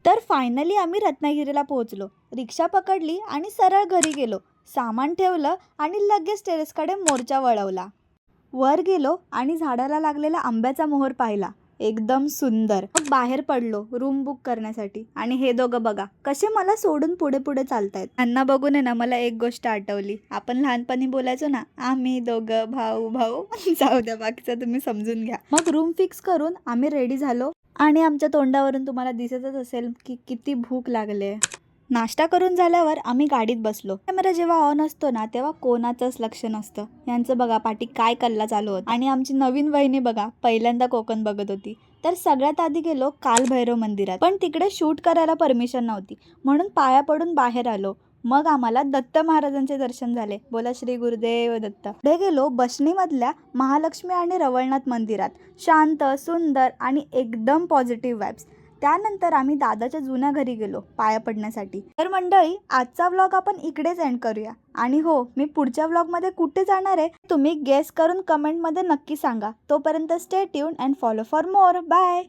तर फायनली आम्ही रत्नागिरीला पोहोचलो. रिक्षा पकडली आणि सरळ घरी गेलो. सामान ठेवलं आणि लगेच टेरेसकडे मोर्चा वळवला. वर गेलो आणि झाडाला लागलेला आंब्याचा मोहर पाहिला. एकदम सुंदर. मग बाहेर पडलो रूम बुक करण्यासाठी आणि हे दोघं बघा कसे मला सोडून पुढे पुढे चालतायत. त्यांना बघून आहे ना मला एक गोष्ट आठवली. आपण लहानपणी बोलायचो ना, आम्ही दोघं भाऊ भाऊ. जाऊ द्या, बाकीचं तुम्ही समजून घ्या. मग रूम फिक्स करून आम्ही रेडी झालो आणि आमच्या तोंडावरून तुम्हाला दिसतच असेल की किती भूक लागले. नाश्ता करून झाल्यावर आम्ही गाडीत बसलो. कॅमेरा जेव्हा ऑन असतो ना तेव्हा कोणाचंच लक्ष नसतं. यांचं बघा पाठी काय कल्ला चालू होता. आणि आमची नवीन वहिनी बघा पहिल्यांदा कोकण बघत होती. तर सगळ्यात आधी गेलो कालभैरव मंदिरात, पण तिकडे शूट करायला परमिशन नव्हती म्हणून पाया पडून बाहेर आलो. मग आम्हाला दत्त महाराजांचे दर्शन झाले. बोला श्री गुरुदेव दत्त. पुढे गेलो बसणीमधल्या महालक्ष्मी आणि रवळनाथ मंदिरात. शांत, सुंदर आणि एकदम पॉझिटिव्ह वाइब्स. त्यानंतर आम्ही दादाच्या जुन्या घरी गेलो पाया पडण्यासाठी. तर मंडळी, आजचा व्लॉग आपण इकडेच एंड करूया. आणि हो, मी पुढच्या व्लॉगमध्ये कुठे जाणार आहे तुम्ही गेस करून कमेंटमध्ये नक्की सांगा. तोपर्यंत stay tune and follow for more. Bye.